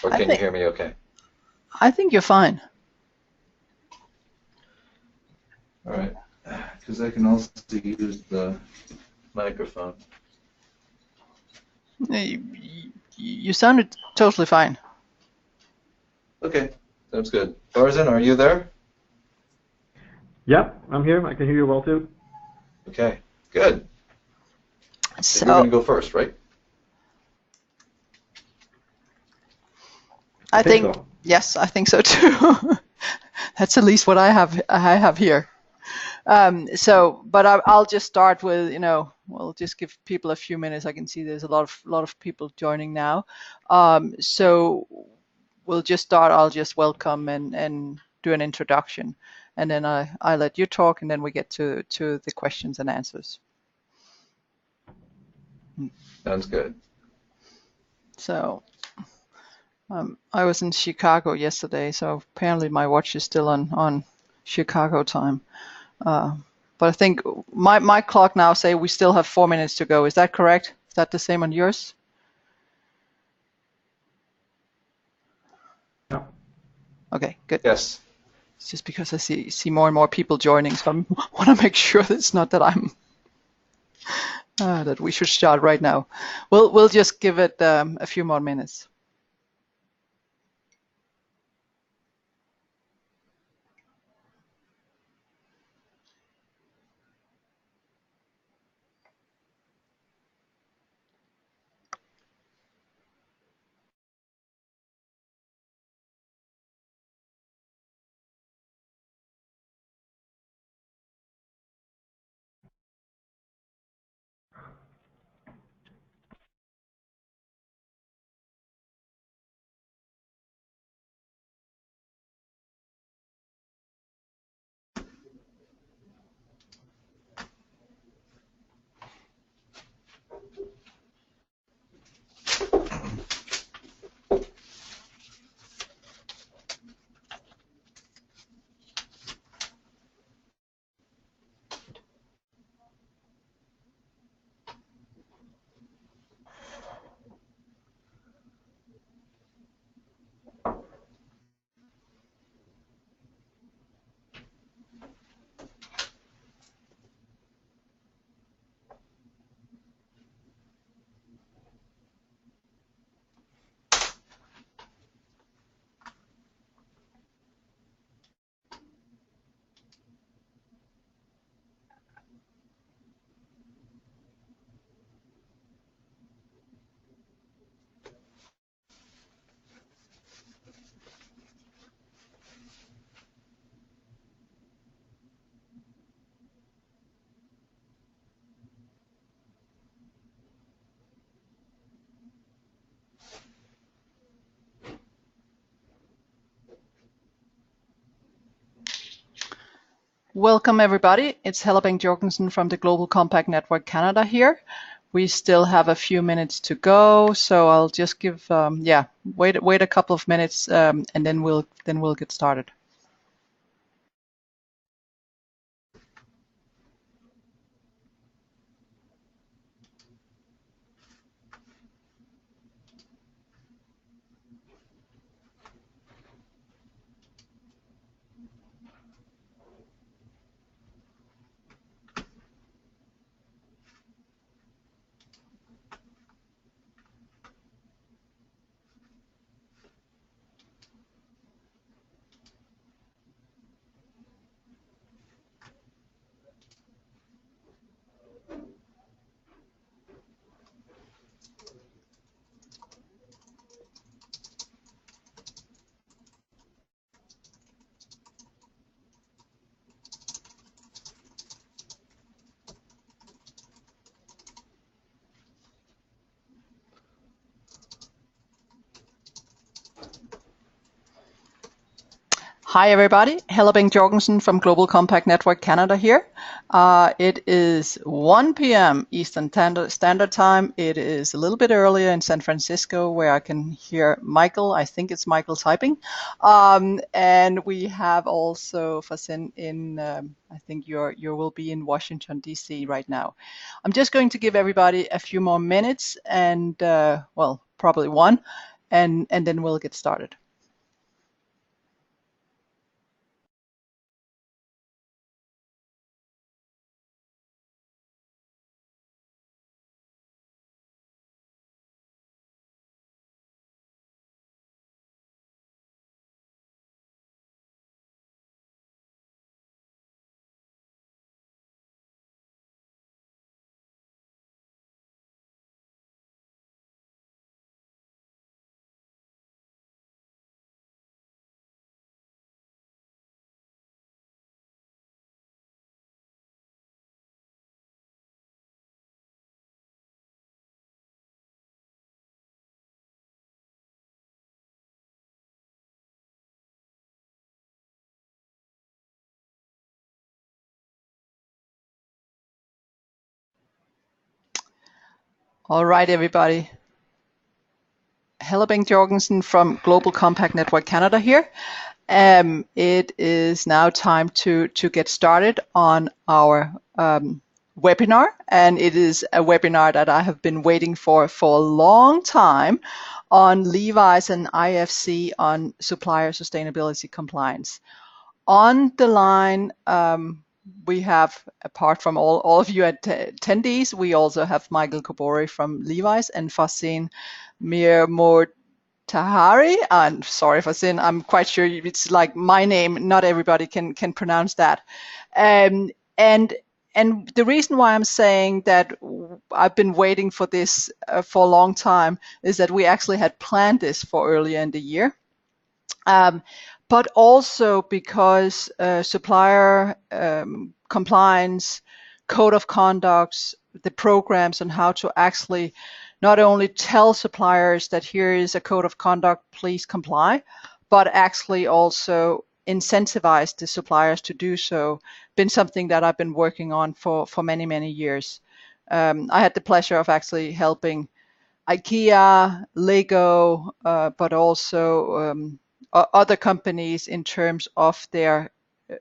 Or I can you think hear me okay? I think you're fine. All right. Because I can also use the microphone. You sounded totally fine. Okay, that's good. Tarzan, are you there? Yeah, I'm here. I can hear you well too. Okay, good. So you're So going to go first, right? I I think think so. yes, I think so too. That's at least what I have here. But I'll just start with, we'll just give people a few minutes. I can see there's a lot of people joining now. So we'll just start. I'll just welcome and do an introduction, and then I let you talk, and then we get to the questions and answers. Sounds good. So I was in Chicago yesterday, so apparently my watch is still on Chicago time. Uh, but I think my clock now say we still have 4 minutes to go. Is that correct? Is that the same on yours? Yeah. Okay, good. Yes. It's just because I see more and more people joining, so I want to make sure that it's not that I'm that we should start right now. We'll just give it a few more minutes. Welcome everybody. It's Hella Bang Jorgensen from the Global Compact Network Canada here. We still have a few minutes to go, so I'll just give wait a couple of minutes, and then we'll get started. Hi everybody, Hella Bang Jorgensen from Global Compact Network Canada here. It is 1 p.m. Eastern Standard Time. It is a little bit earlier in San Francisco where I can hear Michael. I think it's Michael typing. And we have also Fasin in, I think you will be in Washington, D.C. right now. I'm just going to give everybody a few more minutes and, probably one. and then we'll get started. All right, everybody. Helle Bengt Jorgensen from Global Compact Network Canada here. It is now time to get started on our webinar, and it is a webinar that I have been waiting for a long time on Levi's and IFC on supplier sustainability compliance. On the line, we have, apart from all of you attendees, we also have Michael Kobori from Levi's and Fasin Tahari. I'm sorry, Fasin. I'm quite sure it's like my name. Not everybody can pronounce that. And the reason why I'm saying that I've been waiting for this for a long time is that we actually had planned this for earlier in the year. But also because supplier compliance, code of conduct, the programs on how to actually not only tell suppliers that here is a code of conduct, please comply, but actually also incentivize the suppliers to do so, been something that I've been working on for many, many years. I had the pleasure of actually helping IKEA, Lego, but also other companies in terms of their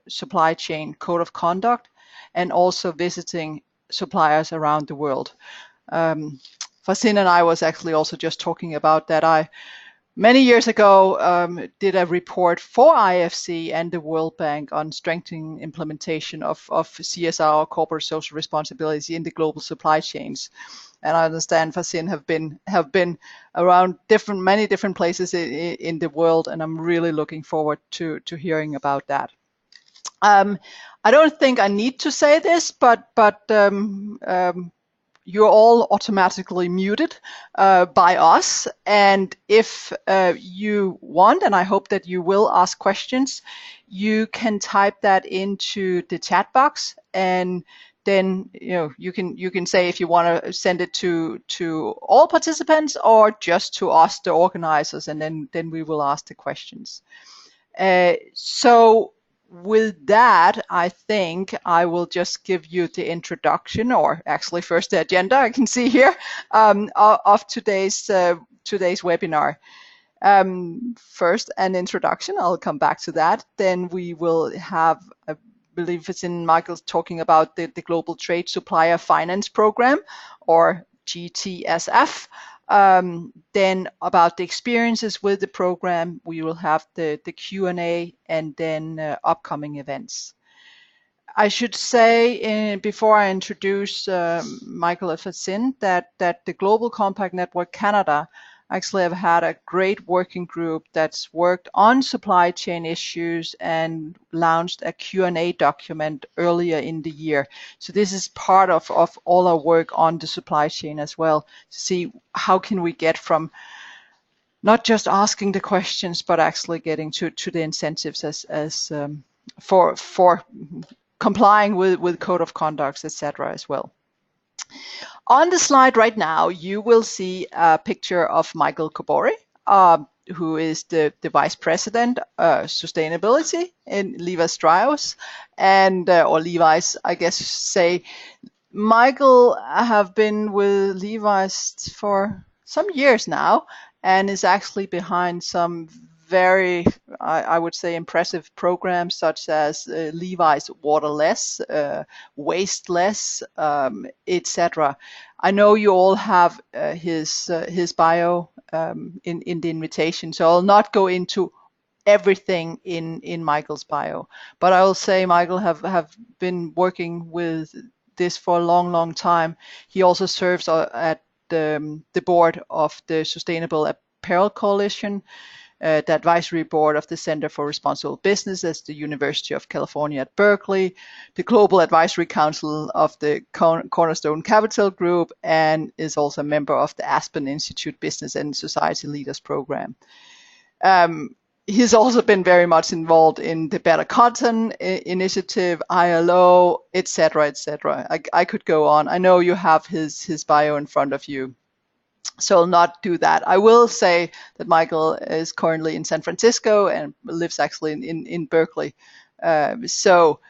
supply chain code of conduct, and also visiting suppliers around the world. Fasin and I was actually also just talking about that. I many years ago did a report for IFC and the World Bank on strengthening implementation of CSR, corporate social responsibility, in the global supply chains. And I understand Fasin have been around many different places in the world, and I'm really looking forward to hearing about that. I don't think I need to say this, but you're all automatically muted by us. And if you want, and I hope that you will ask questions, you can type that into the chat box, and then you can say if you want to send it to all participants or just to us, the organizers, and then we will ask the questions. So with that, I think I will just give you the introduction, or actually first the agenda I can see here, of today's webinar. First, an introduction. I'll come back to that. Then we will have, I believe it's in Michael's talking about the Global Trade Supplier Finance Program, or GTSF. Then about the experiences with the program, we will have the Q&A, and then upcoming events. I should say, before I introduce Michael and Fasin, that the Global Compact Network Canada actually have had a great working group that's worked on supply chain issues and launched a Q&A document earlier in the year. So this is part of all our work on the supply chain as well, to see how can we get from not just asking the questions, but actually getting to the incentives as for complying with code of conduct, etc. as well. On the slide right now, you will see a picture of Michael Kobori, who is the Vice President Sustainability in Levi Strauss, and or Levi's, I guess say. Michael have been with Levi's for some years now, and is actually behind some very, I would say, impressive programs such as Levi's Waterless, Wasteless, etc. I know you all have his bio in the invitation. So I'll not go into everything in Michael's bio, but I will say Michael have been working with this for a long time. He also serves at the board of the Sustainable Apparel Coalition, the advisory board of the Center for Responsible Business at the University of California at Berkeley, the Global Advisory Council of the Cornerstone Capital Group, and is also a member of the Aspen Institute Business and Society Leaders Program. He's also been very much involved in the Better Content Initiative, ILO, etc., etc. I could go on. I know you have his bio in front of you, so I'll not do that. I will say that Michael is currently in San Francisco and lives actually in Berkeley. So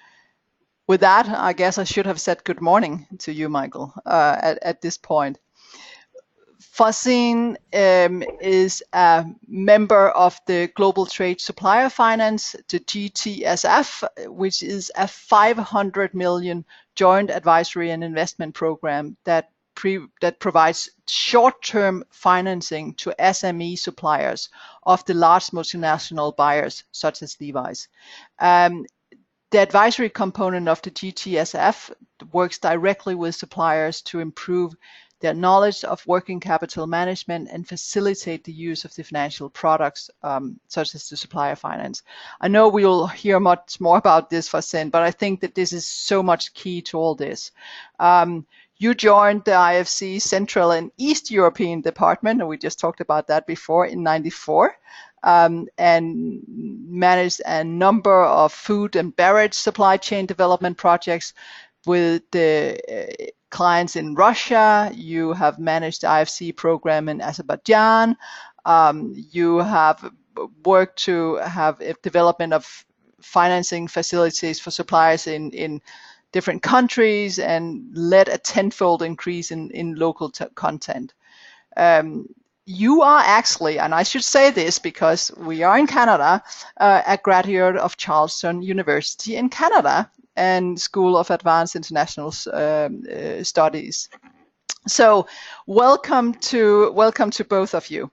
with that, I guess I should have said good morning to you, Michael, at this point. Fasin is a member of the Global Trade Supplier Finance, the GTSF, which is a 500 million joint advisory and investment program that provides short-term financing to SME suppliers of the large multinational buyers, such as Levi's. The advisory component of the GTSF works directly with suppliers to improve their knowledge of working capital management and facilitate the use of the financial products, such as the supplier finance. I know we will hear much more about this, Fasin, but I think that this is so much key to all this. You joined the IFC Central and East European Department, and we just talked about that before, in '94. And managed a number of food and beverage supply chain development projects with the clients in Russia. You have managed the IFC program in Azerbaijan. You have worked to have a development of financing facilities for suppliers in different countries and led a tenfold increase in local content. You are actually, and I should say this because we are in Canada, a graduate of Charlestown University in Canada and School of Advanced International Studies. So welcome to both of you.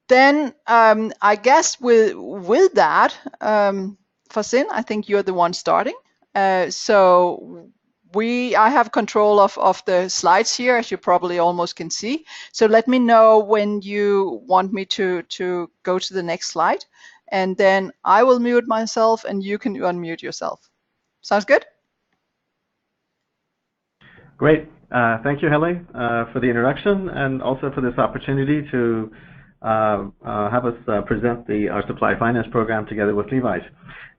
Then I guess with that, Fasin, I think you're the one starting. So I have control of the slides here, as you probably almost can see. So let me know when you want me to go to the next slide, and then I will mute myself and you can unmute yourself. Sounds good? Great. Thank you, Helle, for the introduction and also for this opportunity to have us present our supply finance program together with Levi's.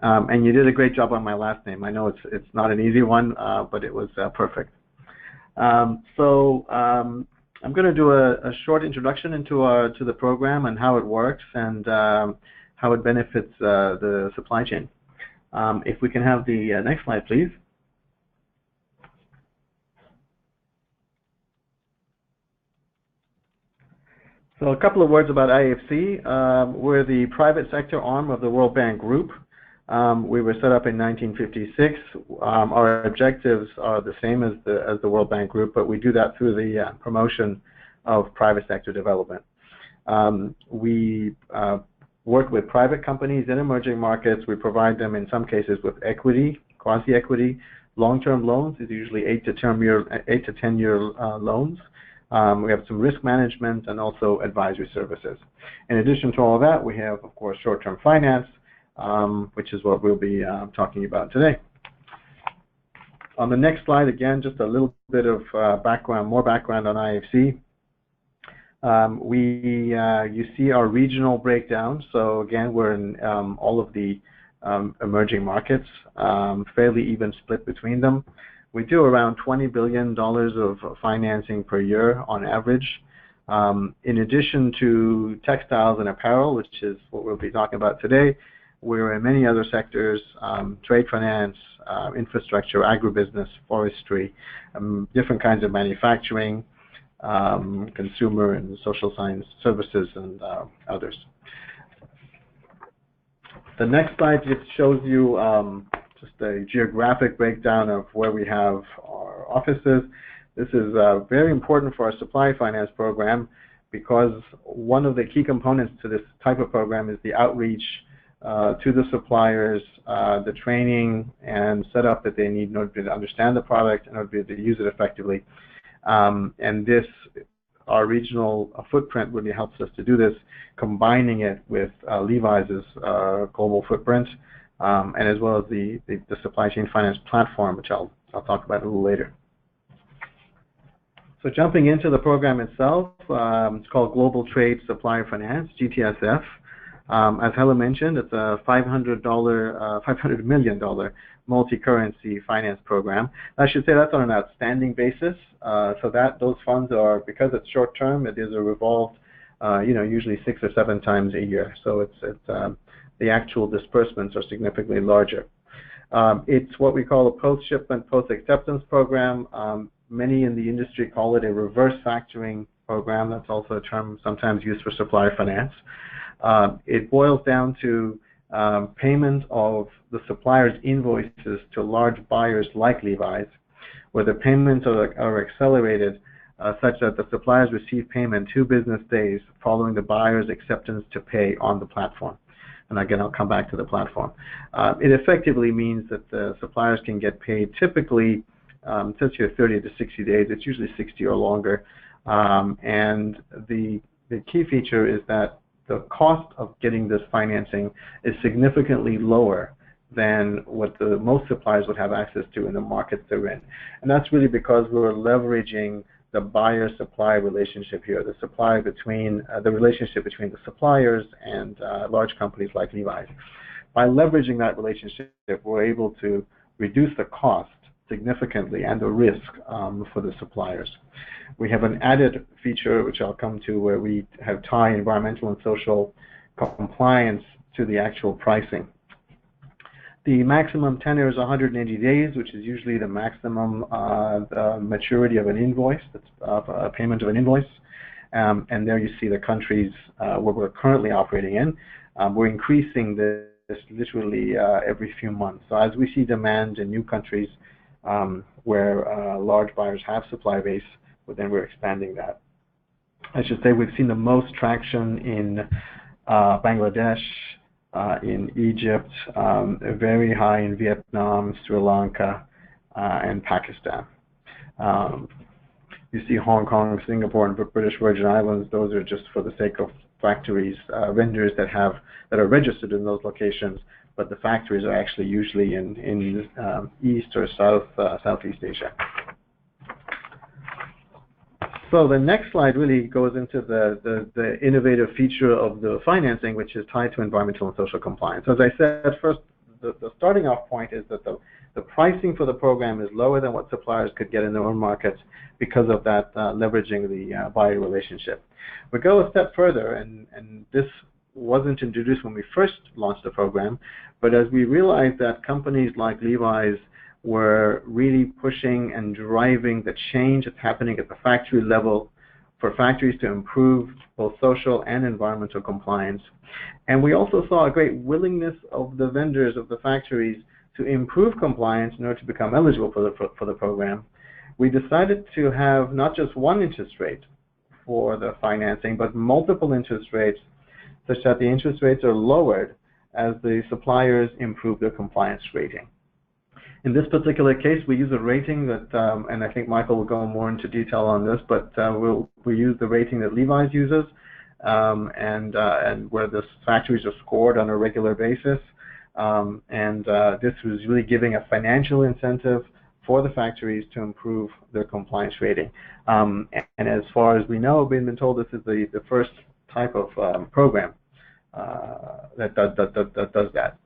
And you did a great job on my last name. I know it's not an easy one, but it was perfect. So I'm going to do a short introduction to the program and how it works and how it benefits the supply chain. If we can have the next slide, please. So a couple of words about IFC. We're the private sector arm of the World Bank Group. We were set up in 1956. Our objectives are the same as the World Bank Group, but we do that through the promotion of private sector development. We work with private companies in emerging markets. We provide them in some cases with equity, quasi-equity, long-term loans. It's usually 8 to 10 year loans. We have some risk management and also advisory services. In addition to all of that, we have, of course, short-term finance, which is what we'll be talking about today. On the next slide, again, just a little bit of more background on IFC. You see our regional breakdown. So again, we're in all of the emerging markets, fairly even split between them. We do around $20 billion of financing per year on average. In addition to textiles and apparel, which is what we'll be talking about today, we're in many other sectors, trade finance, infrastructure, agribusiness, forestry, different kinds of manufacturing, consumer and social science services, and others. The next slide just shows you just a geographic breakdown of where we have our offices. This is very important for our supply finance program because one of the key components to this type of program is the outreach to the suppliers, the training and setup that they need in order to understand the product, in order to use it effectively. And this, our regional footprint really helps us to do this, combining it with Levi's global footprint, and as well as the supply chain finance platform, which I'll talk about a little later. So jumping into the program itself, it's called Global Trade Supplier Finance, GTSF. As Helen mentioned, it's a $500 million multi-currency finance program. I should say that's on an outstanding basis. So that those funds are, because it's short term, it is a revolved, usually 6 or 7 times a year. So it's the actual disbursements are significantly larger. It's what we call a post-shipment, post-acceptance program. Many in the industry call it a reverse factoring program. That's also a term sometimes used for supplier finance. It boils down to payment of the supplier's invoices to large buyers like Levi's, where the payments are accelerated such that the suppliers receive payment 2 business days following the buyer's acceptance to pay on the platform. And again, I'll come back to the platform. It effectively means that the suppliers can get paid typically, since you're 30 to 60 days, it's usually 60 or longer. And the key feature is that the cost of getting this financing is significantly lower than what most suppliers would have access to in the markets they're in. And that's really because we're leveraging the buyer-supply relationship here, the relationship between the suppliers and large companies like Levi's. By leveraging that relationship, we're able to reduce the cost significantly and the risk for the suppliers. We have an added feature, which I'll come to, where we have tie environmental and social compliance to the actual pricing. The maximum tenure is 180 days, which is usually the maximum maturity of an invoice, that's a payment of an invoice. And there you see the countries where we're currently operating in. We're increasing this literally every few months. So as we see demand in new countries where large buyers have supply base, but then we're expanding that. I should say we've seen the most traction in Bangladesh, in Egypt, very high in Vietnam, Sri Lanka, and Pakistan. You see Hong Kong, Singapore, and British Virgin Islands. Those are just for the sake of factories, vendors that are registered in those locations, but the factories are actually usually in East or Southeast Asia. So the next slide really goes into the innovative feature of the financing, which is tied to environmental and social compliance. As I said, first, the starting off point is that the pricing for the program is lower than what suppliers could get in their own markets because of that leveraging the buyer relationship. We go a step further, and this wasn't introduced when we first launched the program, but as we realized that companies like Levi's were really pushing and driving the change that's happening at the factory level for factories to improve both social and environmental compliance. And we also saw a great willingness of the vendors of the factories to improve compliance in order to become eligible for the program. We decided to have not just one interest rate for the financing, but multiple interest rates, such that the interest rates are lowered as the suppliers improve their compliance rating. In this particular case, we use a rating that, and I think Michael will go more into detail on this, but we use the rating that Levi's uses, and where the factories are scored on a regular basis. This was really giving a financial incentive for the factories to improve their compliance rating. And as far as we know, we've been told this is the first type of program that does that.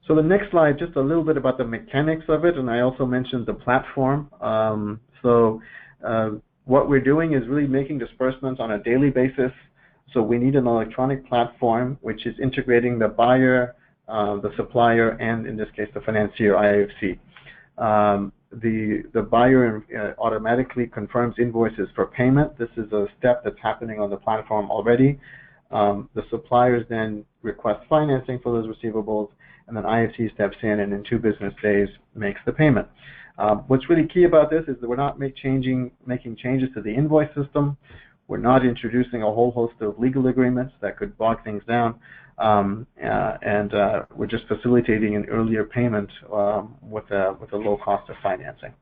So the next slide, just a little bit about the mechanics of it, and I also mentioned the platform. What we're doing is really making disbursements on a daily basis. So we need an electronic platform which is integrating the buyer, the supplier, and in this case the financier, IFC. The buyer automatically confirms invoices for payment. This is a step that's happening on the platform already. The suppliers then request financing for those receivables, and then IFC steps in and in 2 business days makes the payment. What's really key about this is that we're not making changes to the invoice system. We're not introducing a whole host of legal agreements that could bog things down, and we're just facilitating an earlier payment with a low cost of financing.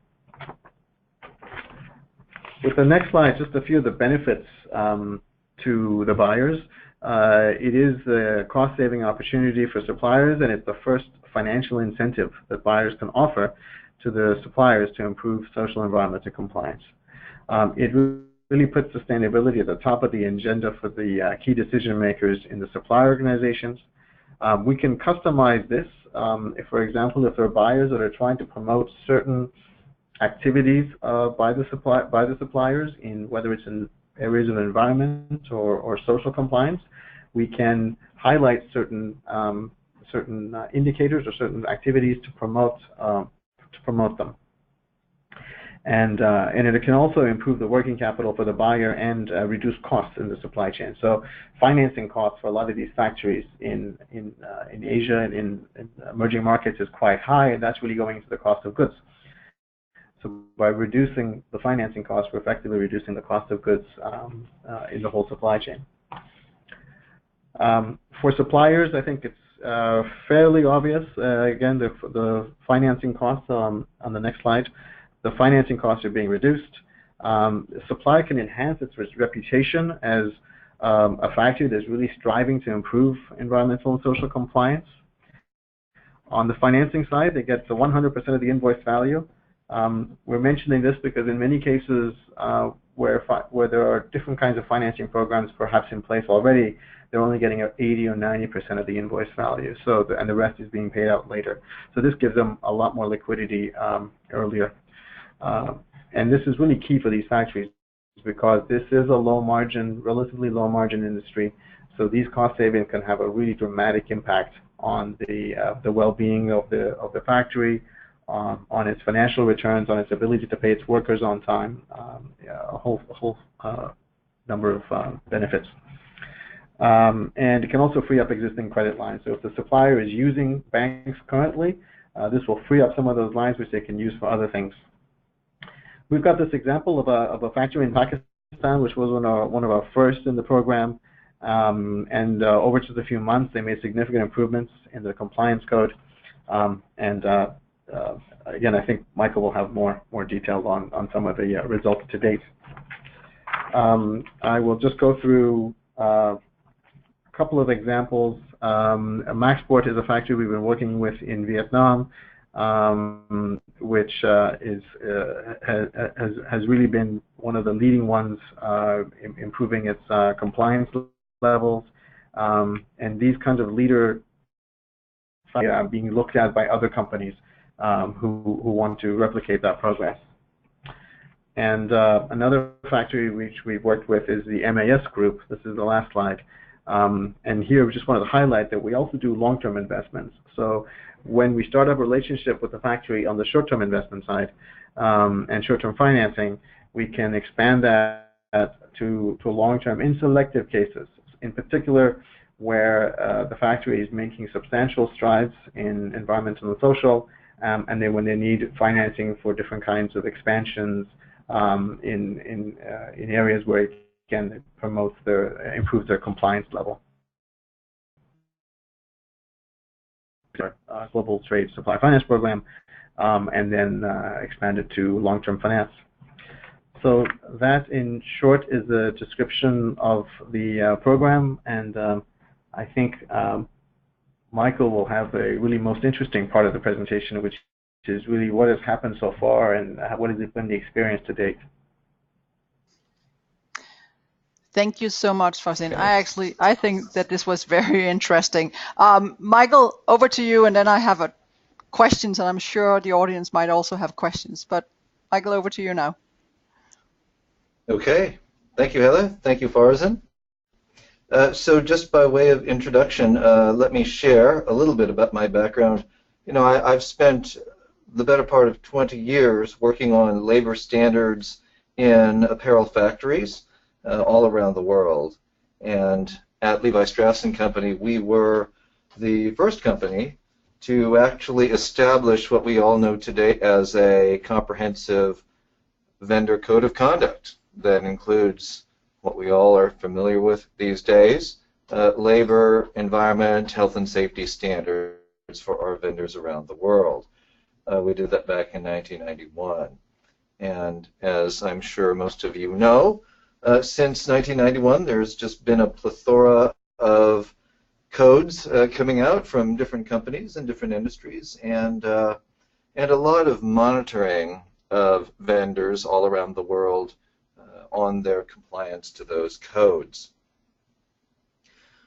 With the next slide, just a few of the benefits to the buyers. It is a cost-saving opportunity for suppliers, and it's the first financial incentive that buyers can offer to the suppliers to improve social environmental compliance. It really puts sustainability at the top of the agenda for the key decision makers in the supplier organizations. We can customize this. If, for example, if there are buyers that are trying to promote certain activities by the suppliers, in whether it's in areas of environment or social compliance, we can highlight certain indicators or certain activities to promote them. And it can also improve the working capital for the buyer and reduce costs in the supply chain. So financing costs for a lot of these factories in Asia and in emerging markets is quite high, and that's really going into the cost of goods. So by reducing the financing costs, we're effectively reducing the cost of goods in the whole supply chain. For suppliers, I think it's fairly obvious. Again, the financing costs on the next slide. The financing costs are being reduced. The supplier can enhance its reputation as a factory that's really striving to improve environmental and social compliance. On the financing side, they get the 100% of the invoice value. We're mentioning this because in many cases where there are different kinds of financing programs perhaps in place already, they're only getting 80 or 90% of the invoice value, and the rest is being paid out later. So this gives them a lot more liquidity earlier. And this is really key for these factories because this is a low margin, relatively low margin industry. So these cost savings can have a really dramatic impact on the well-being of the factory, on its financial returns, on its ability to pay its workers on time, a whole number of benefits. And it can also free up existing credit lines. So if the supplier is using banks currently, this will free up some of those lines which they can use for other things. We've got this example of a factory in Pakistan, which was one of our first in the program. And over just a few months, they made significant improvements in the compliance code. Again, I think Michael will have more details on some of the results to date. I will just go through a couple of examples. Maxport is a factory we've been working with in Vietnam, which has really been one of the leading ones improving its compliance levels. And these kinds of leader being looked at by other companies who want to replicate that progress. And another factory which we've worked with is the MAS group. This is the last slide. And here we just wanted to highlight that we also do long-term investments. So when we start up a relationship with the factory on the short-term investment side and short-term financing, we can expand that to long-term in selective cases. In particular, where the factory is making substantial strides in environmental and social, and then when they need financing for different kinds of expansions in areas where it can improve their compliance level. Global Trade Supply Finance Program, and then expand it to long-term finance. So that, in short, is a description of the program, and I think Michael will have the really most interesting part of the presentation, which is really what has happened so far and what has been the experience to date. Thank you so much, Farzin. I think that this was very interesting. Michael, over to you, and then I have questions, and I'm sure the audience might also have questions. But Michael, over to you now. Okay. Thank you, Heather. Thank you, Farzin. So just by way of introduction, let me share a little bit about my background. You know, I've spent the better part of 20 years working on labor standards in apparel factories all around the world. And at Levi Strauss & Company, we were the first company to actually establish what we all know today as a comprehensive vendor code of conduct that includes what we all are familiar with these days, labor, environment, health and safety standards for our vendors around the world. We did that back in 1991. And as I'm sure most of you know, since 1991, there's just been a plethora of codes coming out from different companies and different industries, and a lot of monitoring of vendors all around the world on their compliance to those codes.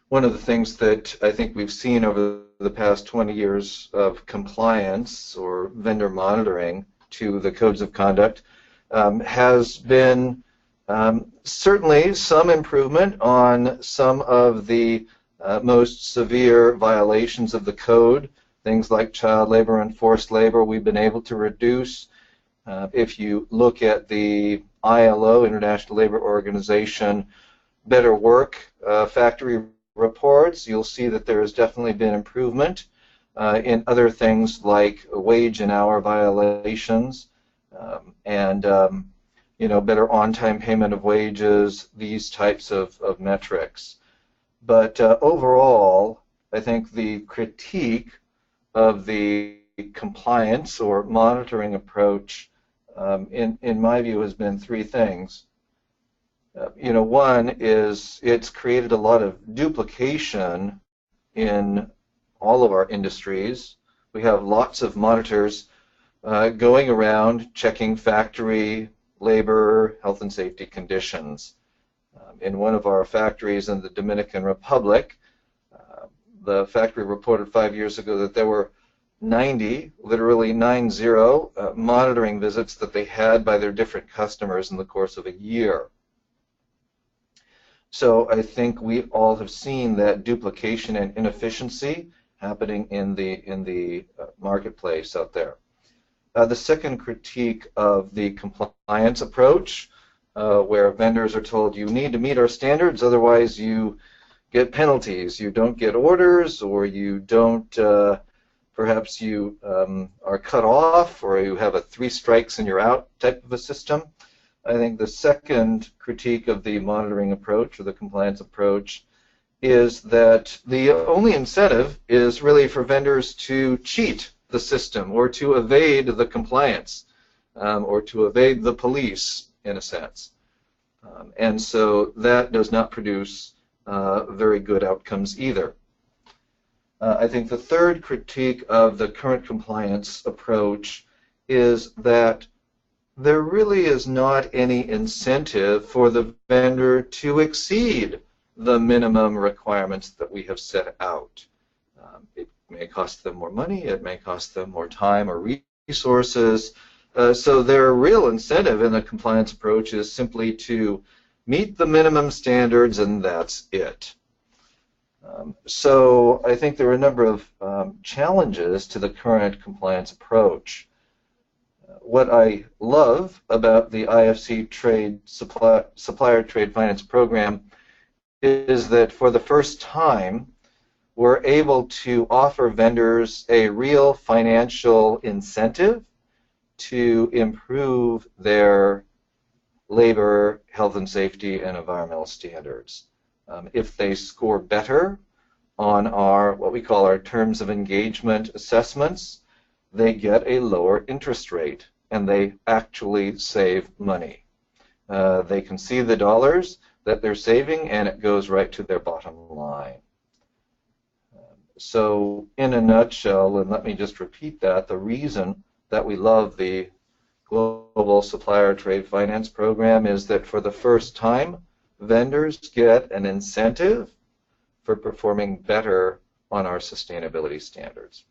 One of the things that I think we've seen over the past 20 years of compliance or vendor monitoring to the codes of conduct has been certainly some improvement on some of the most severe violations of the code, things like child labor and forced labor. We've been able to reduce, if you look at the ILO, International Labor Organization, better work factory reports, you'll see that there has definitely been improvement in other things like wage and hour violations and better on-time payment of wages, these types of metrics. But overall, I think the critique of the compliance or monitoring approach, in my view, has been three things. One is it's created a lot of duplication in all of our industries. We have lots of monitors going around checking factory labor, health and safety conditions. In one of our factories in the Dominican Republic, the factory reported 5 years ago that there were 90, literally 90, monitoring visits that they had by their different customers in the course of a year. So I think we all have seen that duplication and inefficiency happening in the marketplace out there. The second critique of the compliance approach, where vendors are told you need to meet our standards, otherwise you get penalties, you don't get orders, or you don't, perhaps you are cut off, or you have a 3 strikes and you're out type of a system. I think the second critique of the monitoring approach or the compliance approach is that the only incentive is really for vendors to cheat the system or to evade the compliance or to evade the police, in a sense. And so that does not produce very good outcomes either. I think the third critique of the current compliance approach is that there really is not any incentive for the vendor to exceed the minimum requirements that we have set out. It may cost them more money, it may cost them more time or resources, so their real incentive in the compliance approach is simply to meet the minimum standards, and that's it. So I think there are a number of challenges to the current compliance approach. What I love about the IFC Supplier Trade Finance Program is that for the first time we're able to offer vendors a real financial incentive to improve their labor, health and safety, and environmental standards. If they score better on our, what we call our terms of engagement assessments, they get a lower interest rate, and they actually save money. They can see the dollars that they're saving, and it goes right to their bottom line. So in a nutshell, and let me just repeat that, the reason that we love the Global Supplier Trade Finance Program is that for the first time, vendors get an incentive for performing better on our sustainability standards.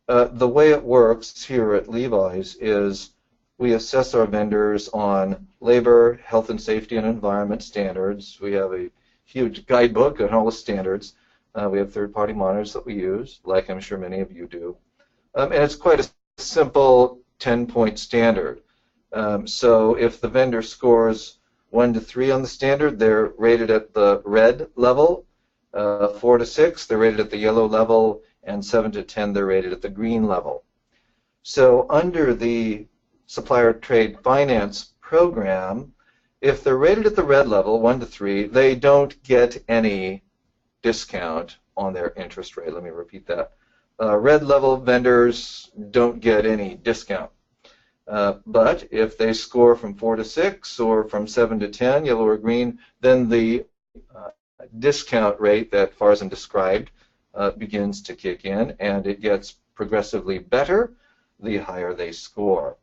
The way it works here at Levi's is we assess our vendors on labor, health and safety, and environment standards. We have a huge guidebook on all the standards. We have third-party monitors that we use, like I'm sure many of you do. And it's quite a simple 10-point standard. So if the vendor scores 1 to 3 on the standard, they're rated at the red level. 4 to 6, they're rated at the yellow level, and 7 to 10 they're rated at the green level. So under the supplier trade finance program, if they're rated at the red level, 1 to 3, they don't get any discount on their interest rate. Let me repeat that. Red level vendors don't get any discount. But if they score from 4 to 6 or from 7 to 10, yellow or green, then the discount rate that Farzan described begins to kick in, and it gets progressively better the higher they score.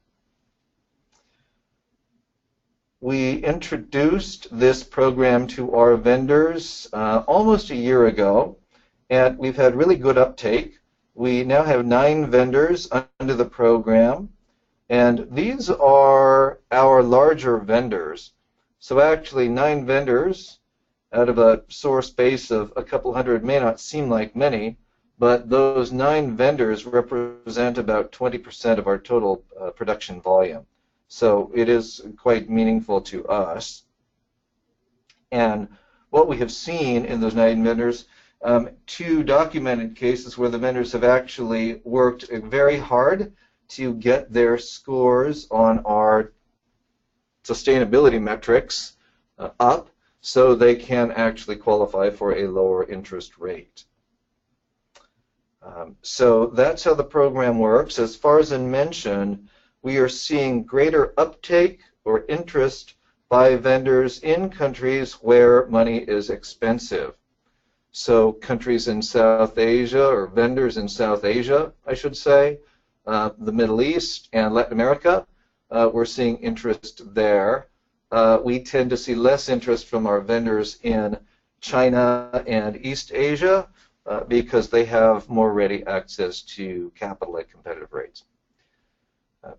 We introduced this program to our vendors almost a year ago, and we've had really good uptake. We now have 9 vendors under the program, and these are our larger vendors. So actually 9 vendors out of a source base of a couple hundred may not seem like many, but those 9 vendors represent about 20% of our total production volume. So it is quite meaningful to us. And what we have seen in those 9 vendors, 2 documented cases where the vendors have actually worked very hard to get their scores on our sustainability metrics up so they can actually qualify for a lower interest rate. So that's how the program works. As Farzan mentioned, we are seeing greater uptake or interest by vendors in countries where money is expensive. So countries in South Asia, or vendors in South Asia, I should say, the Middle East and Latin America, we're seeing interest there. We tend to see less interest from our vendors in China and East Asia because they have more ready access to capital at competitive rates.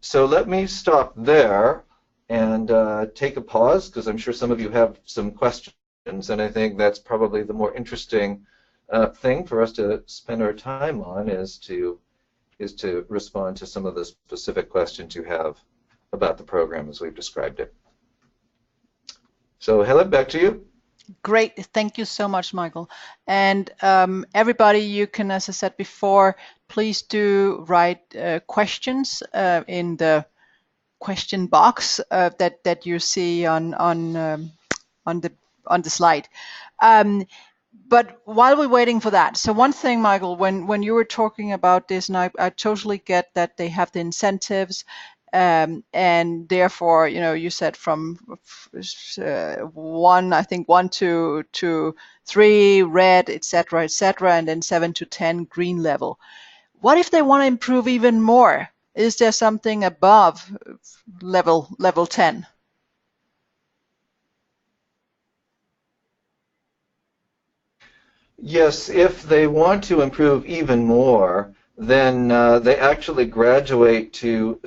So let me stop there and take a pause, because I'm sure some of you have some questions, and I think that's probably the more interesting thing for us to spend our time on is to respond to some of the specific questions you have about the program as we've described it. So Helen, back to you. Great, thank you so much, Michael. And everybody, you can, as I said before, please do write questions in the question box that you see on the slide. But while we're waiting for that, so one thing, Michael, when you were talking about this, and I totally get that they have the incentives. And therefore, you know, you said from 1 to 3 red, etc., and then 7 to 10 green level. What if they want to improve even more? Is there something above level 10? Yes, if they want to improve even more, then they actually graduate to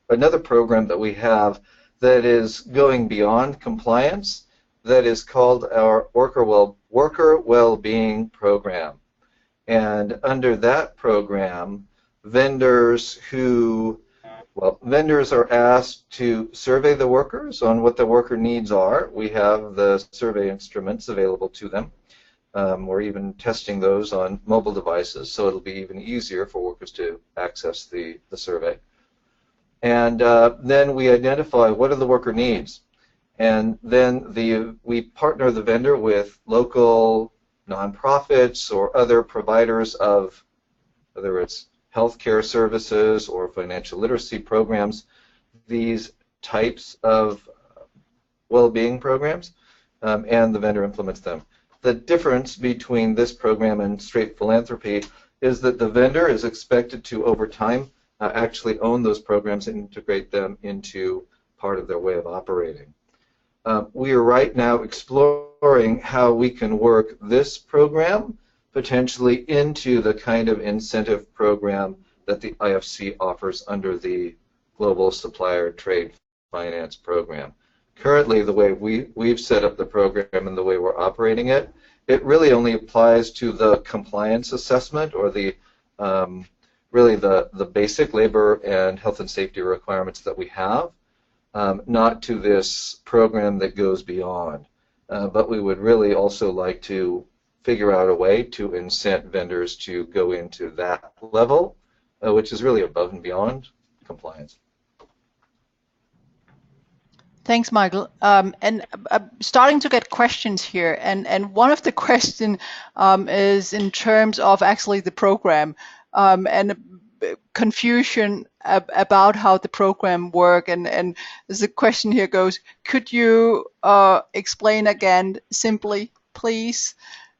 another program that we have that is going beyond compliance, that is called our worker well-being program. And under that program, vendors are asked to survey the workers on what the worker needs are. We have the survey instruments available to them. We're even testing those on mobile devices, so it'll be even easier for workers to access the survey. And then we identify what are the worker needs. And then we partner the vendor with local nonprofits or other providers of, whether it's healthcare services or financial literacy programs, these types of well-being programs, and the vendor implements them. The difference between this program and straight philanthropy is that the vendor is expected to, over time, actually own those programs and integrate them into part of their way of operating. We are right now exploring how we can work this program potentially into the kind of incentive program that the IFC offers under the Global Supplier Trade Finance Program. Currently, the way we've set up the program and the way we're operating it, it really only applies to the compliance assessment, or the really the basic labor and health and safety requirements that we have, not to this program that goes beyond. But we would really also like to figure out a way to incent vendors to go into that level, which is really above and beyond compliance. Thanks, Michael. And starting to get questions here, and one of the question is in terms of actually the program and confusion about how the program work. And the question here goes: could you explain again simply, please?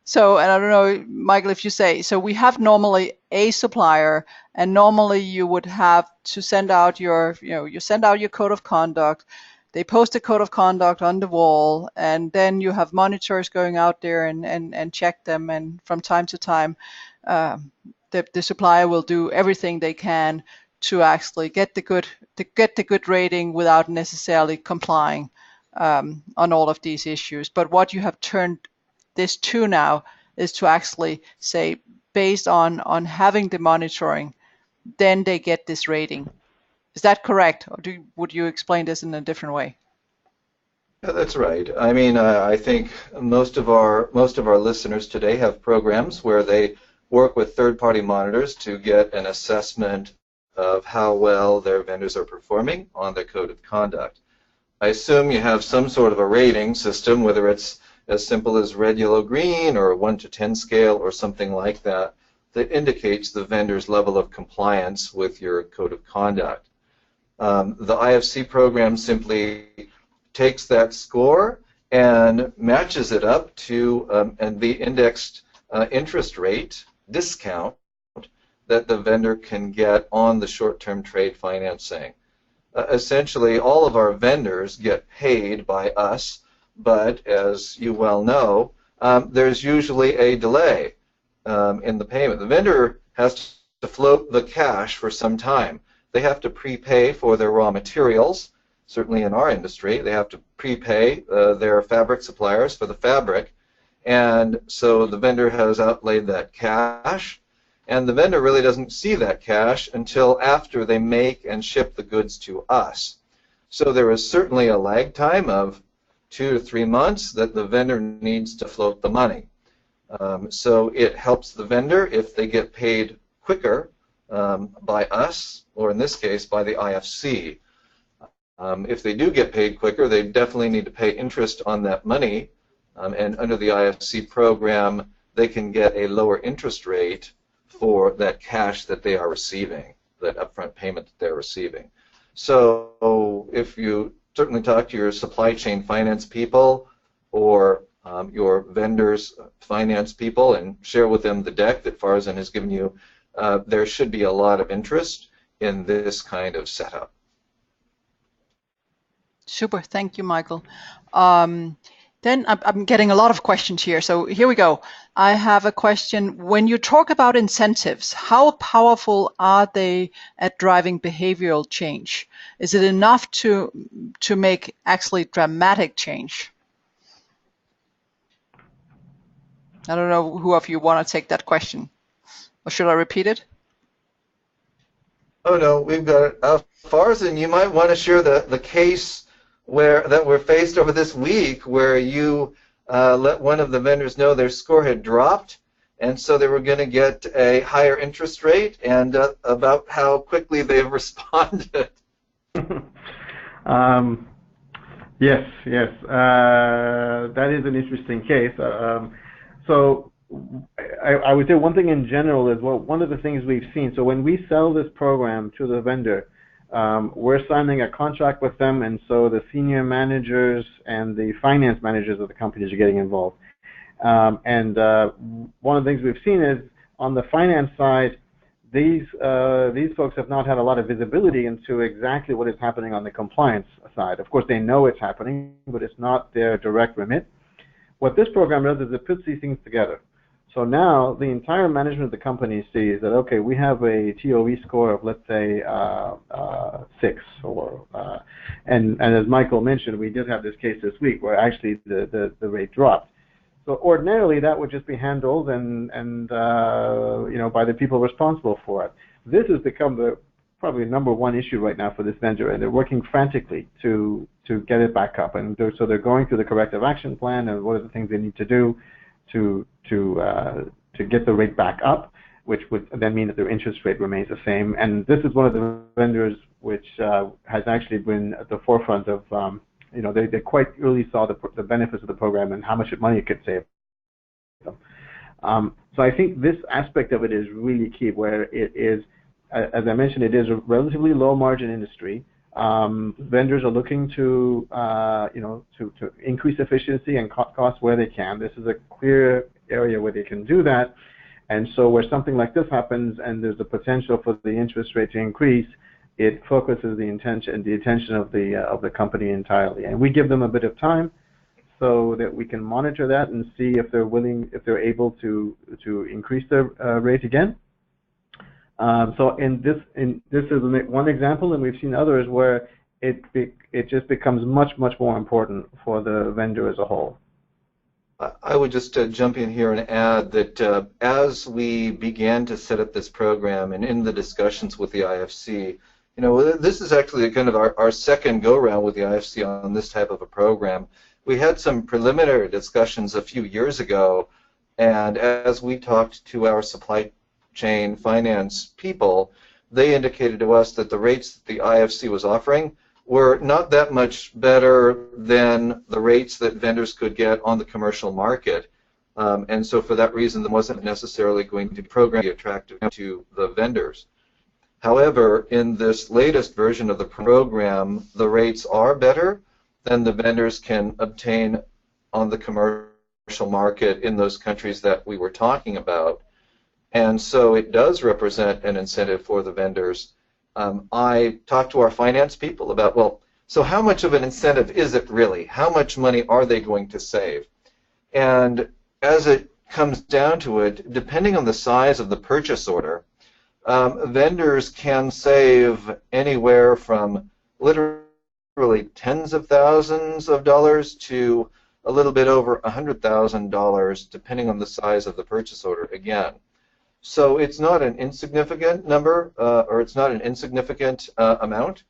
So, and I don't know, Michael, if you say, so we have normally a supplier, and normally you would have to send out your, you send out your code of conduct. They post a code of conduct on the wall, and then you have monitors going out there and check them. And from time to time, the supplier will do everything they can to actually get the good rating without necessarily complying on all of these issues. But what you have turned this to now is to actually say, based on having the monitoring, then they get this rating. Is that correct, or would you explain this in a different way? Yeah, that's right. I mean, I think most of our listeners today have programs where they work with third-party monitors to get an assessment of how well their vendors are performing on their code of conduct. I assume you have some sort of a rating system, whether it's as simple as red, yellow, green, or a 1 to 10 scale, or something like that, that indicates the vendor's level of compliance with your code of conduct. The IFC program simply takes that score and matches it up to and the indexed interest rate discount that the vendor can get on the short-term trade financing. Essentially, all of our vendors get paid by us, but as you well know, there's usually a delay in the payment. The vendor has to float the cash for some time. They have to prepay for their raw materials. Certainly in our industry, they have to prepay their fabric suppliers for the fabric. And so the vendor has outlaid that cash, and the vendor really doesn't see that cash until after they make and ship the goods to us. So there is certainly a lag time of 2 to 3 months that the vendor needs to float the money. So it helps the vendor if they get paid quicker by us, or in this case by the IFC. If they do get paid quicker, they definitely need to pay interest on that money, and under the IFC program, they can get a lower interest rate for that cash that they are receiving, that upfront payment that they're receiving. So if you certainly talk to your supply chain finance people or your vendors finance people and share with them the deck that Farzan has given you, there should be a lot of interest in this kind of setup. Super, thank you, Michael. Then I'm getting a lot of questions here, so here we go. I have a question. When you talk about incentives, how powerful are they at driving behavioral change? Is it enough to make actually dramatic change? I don't know who of you want to take that question, or should I repeat it? Oh no, we've got it. Farzan, you might want to share the case that we're faced over this week, where you let one of the vendors know their score had dropped, and so they were going to get a higher interest rate, and about how quickly they've responded. Yes, that is an interesting case. So I would say one thing in general is, well, one of the things we've seen, so when we sell this program to the vendor, we're signing a contract with them, and so the senior managers and the finance managers of the companies are getting involved. And one of the things we've seen is, on the finance side, these folks have not had a lot of visibility into exactly what is happening on the compliance side. Of course, they know it's happening, but it's not their direct remit. What this program does is it puts these things together. So now the entire management of the company sees that, okay, we have a TOE score of, let's say, 6, and as Michael mentioned, we did have this case this week where actually the rate dropped. So ordinarily that would just be handled and by the people responsible for it. This has become probably the #1 issue right now for this vendor, and they're working frantically to get it back up. And so they're going through the corrective action plan and what are the things they need to do to get the rate back up, which would then mean that their interest rate remains the same. And this is one of the vendors which has actually been at the forefront of, they quite early saw the benefits of the program and how much money it could save them. So I think this aspect of it is really key, where it is, as I mentioned, it is a relatively low margin industry. Vendors are looking to increase efficiency and cut costs where they can. This is a clear area where they can do that. And so where something like this happens and there's a potential for the interest rate to increase, it focuses the attention of the company entirely. And we give them a bit of time so that we can monitor that and see if they're able to increase their rate again. So this is one example, and we've seen others where it just becomes much more important for the vendor as a whole. I would just jump in here and add that as we began to set up this program and in the discussions with the IFC, this is actually kind of our second go-round with the IFC on this type of a program. We had some preliminary discussions a few years ago, and as we talked to our supply chain finance people, they indicated to us that the rates that the IFC was offering were not that much better than the rates that vendors could get on the commercial market. And so for that reason, it wasn't necessarily going to be attractive to the vendors. However, in this latest version of the program, the rates are better than the vendors can obtain on the commercial market in those countries that we were talking about. And so it does represent an incentive for the vendors. I talked to our finance people about, well, so how much of an incentive is it really? How much money are they going to save? And as it comes down to it, depending on the size of the purchase order, vendors can save anywhere from literally tens of thousands of dollars to a little bit over $100,000, depending on the size of the purchase order again. So it's not an insignificant number, or it's not an insignificant amount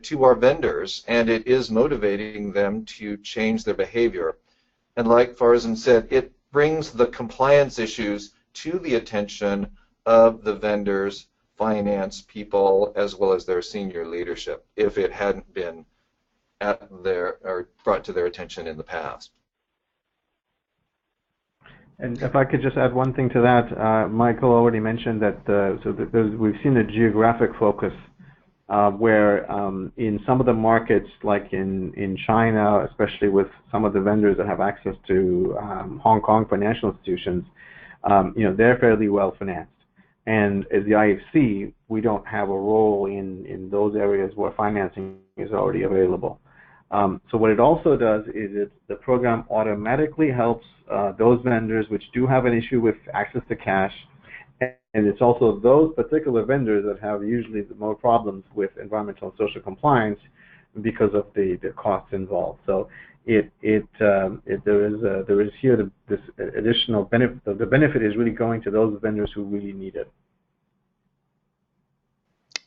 to our vendors, and it is motivating them to change their behavior. And like Farzan said, it brings the compliance issues to the attention of the vendors, finance people, as well as their senior leadership, if it hadn't been brought to their attention in the past. And if I could just add one thing to that, Michael already mentioned that we've seen a geographic focus where in some of the markets, like in China, especially with some of the vendors that have access to Hong Kong financial institutions, they're fairly well financed. And as the IFC, we don't have a role in those areas where financing is already available. So what it also does is the program automatically helps those vendors which do have an issue with access to cash, and it's also those particular vendors that have usually the more problems with environmental and social compliance because of the costs involved. So there is here this additional benefit. The benefit is really going to those vendors who really need it.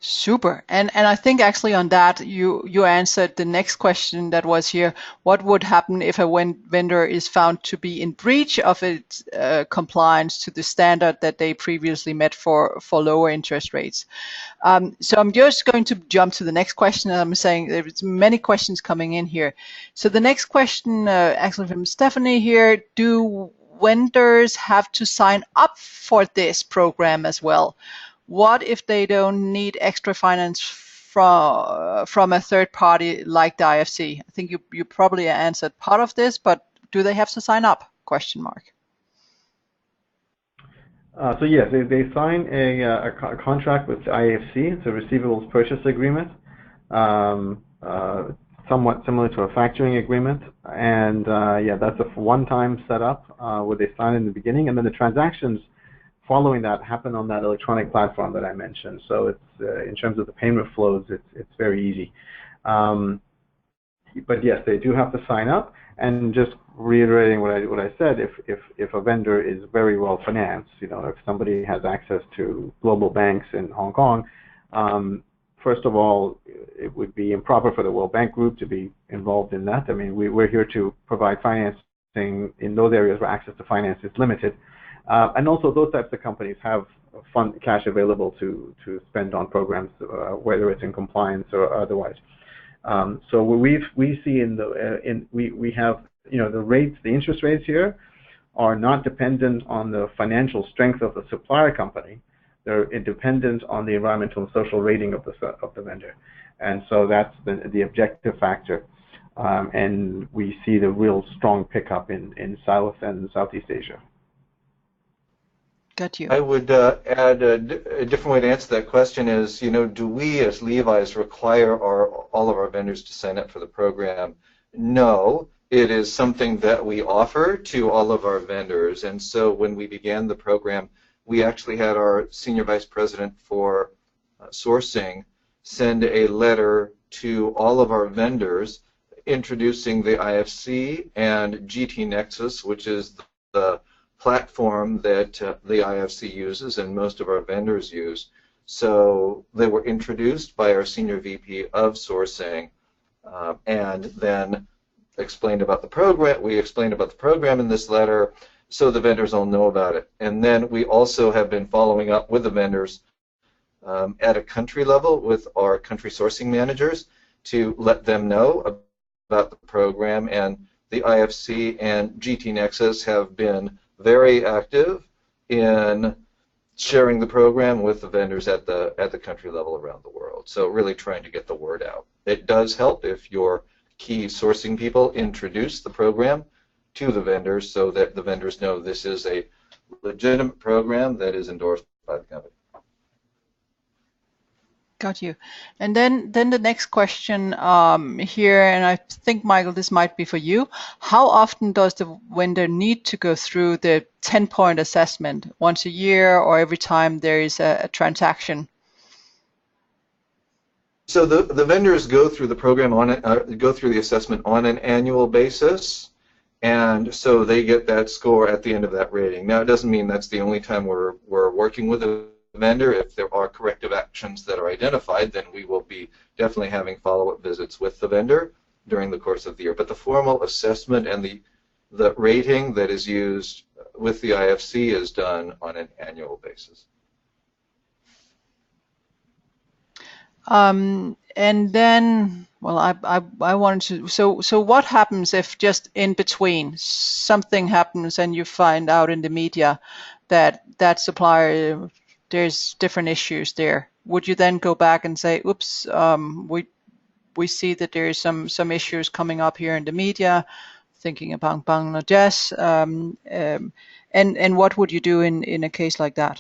Super. And I think actually on that you answered the next question that was here. What would happen if a vendor is found to be in breach of its compliance to the standard that they previously met for lower interest rates? So I'm just going to jump to the next question. I'm saying there's many questions coming in here. So the next question actually from Stephanie here, do vendors have to sign up for this program as well? What if they don't need extra finance from a third party like the IFC? I think you probably answered part of this, but do they have to sign up? Question mark. So yes, they sign a contract with the IFC. It's a receivables purchase agreement, somewhat similar to a factoring agreement. And yeah, that's a one-time setup where they sign in the beginning, and then the transactions following that happen on that electronic platform that I mentioned. So it's in terms of the payment flows, it's very easy. But yes, they do have to sign up. And just reiterating what I said, if a vendor is very well financed, if somebody has access to global banks in Hong Kong, first of all, it would be improper for the World Bank Group to be involved in that. I mean, we're here to provide finance in those areas where access to finance is limited. And also those types of companies have cash available to spend on programs, whether it's in compliance or otherwise. So we see we have, you know, the interest rates here are not dependent on the financial strength of the supplier company. They're dependent on the environmental and social rating of the vendor, and so that's the objective factor. And we see the real strong pickup in South and Southeast Asia. Got you. I would add a different way to answer that question is, you know, do we as Levi's require all of our vendors to sign up for the program? No, it is something that we offer to all of our vendors. And so when we began the program, we actually had our Senior Vice President for sourcing send a letter to all of our vendors introducing the IFC and GT Nexus, which is the platform that the IFC uses and most of our vendors use. So they were introduced by our Senior VP of Sourcing and then explained about the program. We explained about the program in this letter so the vendors all know about it. And then we also have been following up with the vendors at a country level with our country sourcing managers to let them know about the program. And the IFC and GT Nexus have been very active in sharing the program with the vendors at the country level around the world. So really trying to get the word out. It does help if your key sourcing people introduce the program to the vendors so that the vendors know this is a legitimate program that is endorsed by the company. Got you. And then the next question here, and I think, Michael, this might be for you. How often does the vendor need to go through the 10-point assessment? Once a year or every time there is a transaction? So the vendors go through the program go through the assessment on an annual basis, and so they get that score at the end of that rating. Now, it doesn't mean that's the only time we're working with a vendor. If there are corrective actions that are identified, then we will be definitely having follow-up visits with the vendor during the course of the year. But the formal assessment and the rating that is used with the IFC is done on an annual basis. And then, well, I wanted to. So what happens if just in between something happens and you find out in the media that supplier, there's different issues there? Would you then go back and say, oops, we see that there's some issues coming up here in the media, thinking about Bangladesh, and what would you do in a case like that?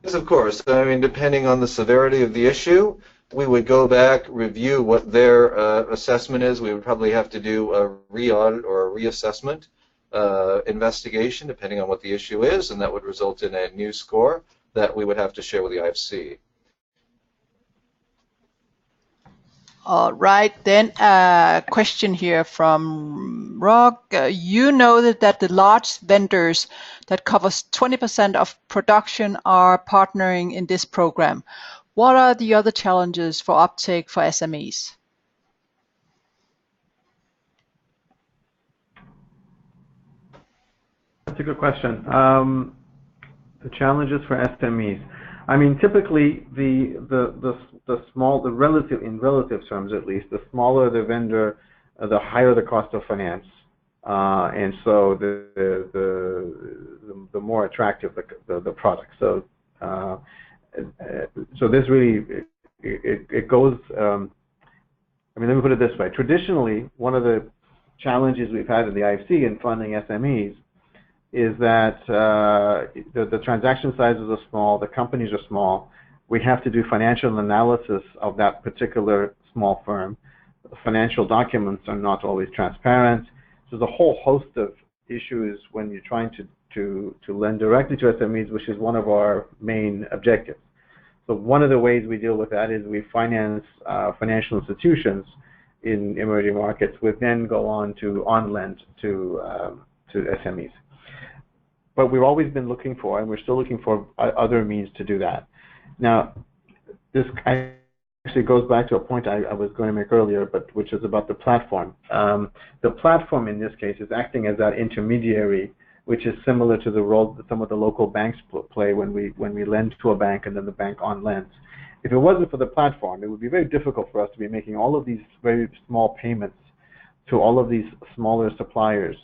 Yes, of course. I mean, depending on the severity of the issue, we would go back, review what their assessment is. We would probably have to do a re-audit or a reassessment investigation, depending on what the issue is, and that would result in a new score that we would have to share with the IFC. All right, then a question here from Rock. You know that the large vendors that covers 20% of production are partnering in this program. What are the other challenges for uptake for SMEs? That's a good question. The challenges for SMEs. I mean, typically in relative terms at least, the smaller the vendor, the higher the cost of finance, and so the more attractive the product. So this really it goes. I mean, let me put it this way. Traditionally, one of the challenges we've had in the IFC in funding SMEs is that the transaction sizes are small, the companies are small. We have to do financial analysis of that particular small firm. The financial documents are not always transparent. So there's a whole host of issues when you're trying to lend directly to SMEs, which is one of our main objectives. So one of the ways we deal with that is we finance financial institutions in emerging markets, which then go on to lend to SMEs. But we've always been looking for, and we're still looking for other means to do that. Now, I actually goes back to a point I was going to make earlier, but which is about the platform. The platform in this case is acting as that intermediary, which is similar to the role that some of the local banks play when we lend to a bank and then the bank on lends. If it wasn't for the platform, it would be very difficult for us to be making all of these very small payments to all of these smaller suppliers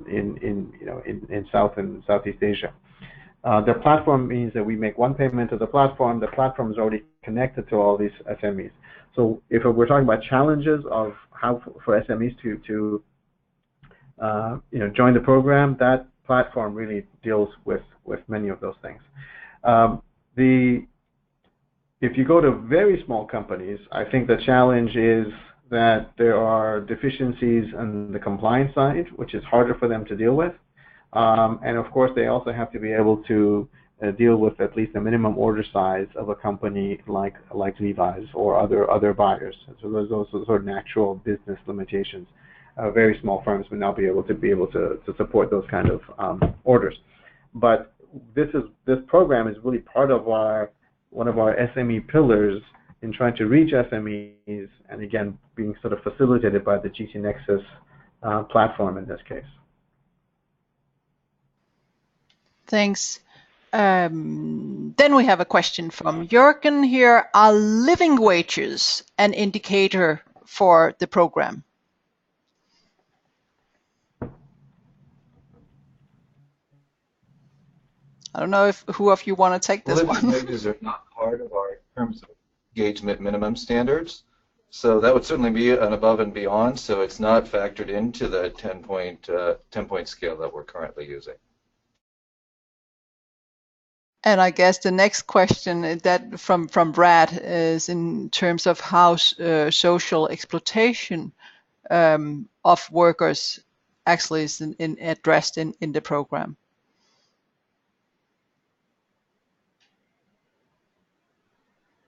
in South and Southeast Asia. The platform means that we make one payment to the platform is already connected to all these SMEs. So if we're talking about challenges of how for SMEs to join the program, that platform really deals with many of those things. If you go to very small companies, I think the challenge is that there are deficiencies on the compliance side, which is harder for them to deal with. And of course, they also have to be able to deal with at least a minimum order size of a company like Levi's or other buyers. So there's also sort of natural business limitations. Very small firms would not be able to support those kind of orders. But this program is really part of one of our SME pillars in trying to reach SMEs, and again being sort of facilitated by the GT Nexus platform in this case. Thanks. Then we have a question from Jürgen here. Are living wages an indicator for the program? I don't know who of you want to take this one. Living wages are not part of our terms of engagement minimum standards, so that would certainly be an above and beyond. So it's not factored into the 10-point scale that we're currently using. And I guess the next question that from Brad is in terms of how social exploitation of workers actually is addressed in the program.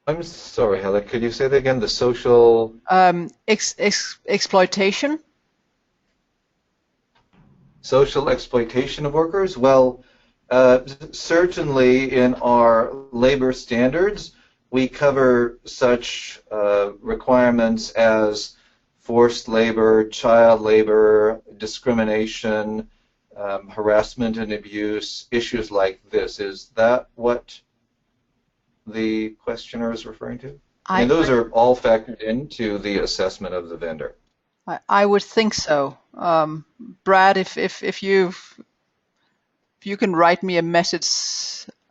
I'm sorry, Helle, could you say that again? The social exploitation? Social exploitation of workers? Well, certainly in our labor standards, we cover such requirements as forced labor, child labor, discrimination, harassment and abuse, issues like this. Is that what the questioner is referring to? And those are all factored into the assessment of the vendor. I would think so. Brad, if you can write me a message.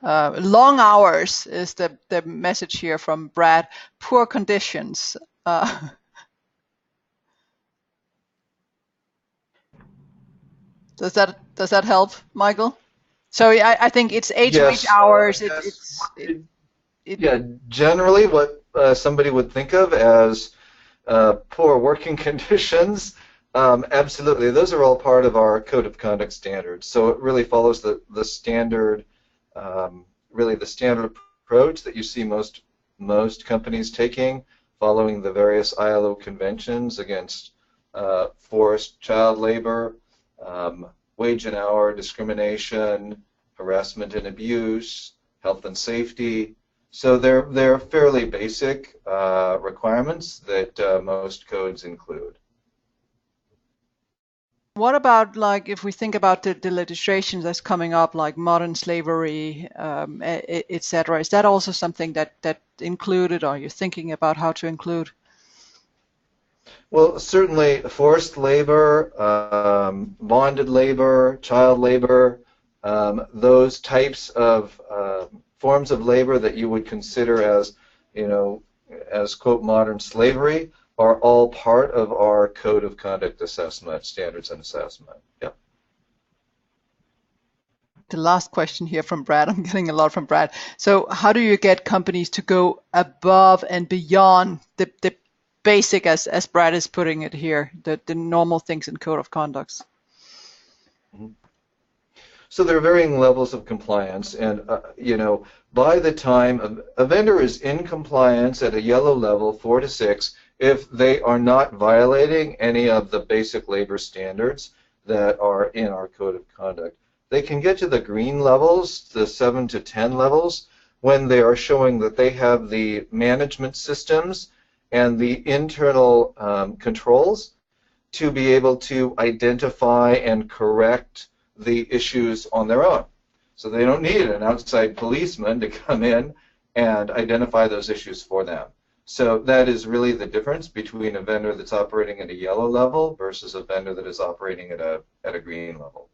Long hours is the message here from Brad. Poor conditions. Does that help, Michael? So I think it's 8 to 8 hours. Yeah, generally what somebody would think of as poor working conditions, absolutely. Those are all part of our code of conduct standards. So it really follows the standard, really the standard approach that you see most companies taking, following the various ILO conventions against forced child labor, wage and hour discrimination, harassment and abuse, health and safety. So they're fairly basic requirements that most codes include. What about, like, if we think about the legislation that's coming up, like modern slavery, etc.? Is that also something that included, or you're thinking about how to include? Well, certainly forced labor, bonded labor, child labor, those types of forms of labor that you would consider as, as quote modern slavery, are all part of our code of conduct assessment, standards and assessment. Yep. The last question here from Brad. I'm getting a lot from Brad. So how do you get companies to go above and beyond the basic, as Brad is putting it here, the normal things in code of conducts? Mm-hmm. So there are varying levels of compliance, and by the time a vendor is in compliance at a yellow level, 4 to 6, if they are not violating any of the basic labor standards that are in our code of conduct. They can get to the green levels, the 7 to 10 levels, when they are showing that they have the management systems and the internal controls to be able to identify and correct the issues on their own. So they don't need an outside policeman to come in and identify those issues for them. So that is really the difference between a vendor that's operating at a yellow level versus a vendor that is operating at a green level.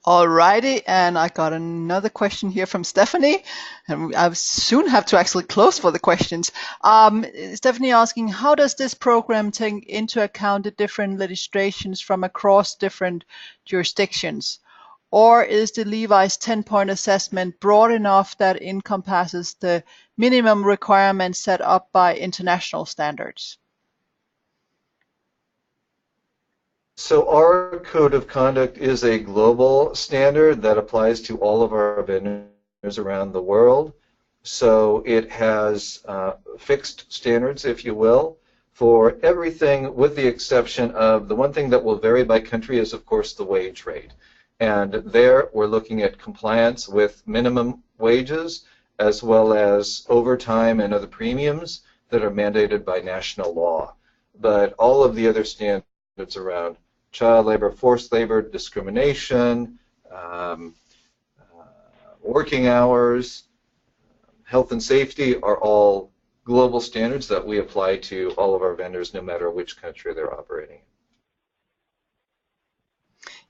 Alrighty, and I got another question here from Stephanie, and I soon have to actually close for the questions. Stephanie asking, how does this program take into account the different legislations from across different jurisdictions? Or is the Levi's 10-point assessment broad enough that it encompasses the minimum requirements set up by international standards? So our code of conduct is a global standard that applies to all of our vendors around the world. So it has fixed standards, if you will, for everything with the exception of the one thing that will vary by country is, of course, the wage rate. And there we're looking at compliance with minimum wages as well as overtime and other premiums that are mandated by national law. But all of the other standards around child labor, forced labor, discrimination, working hours, health and safety are all global standards that we apply to all of our vendors no matter which country they're operating in.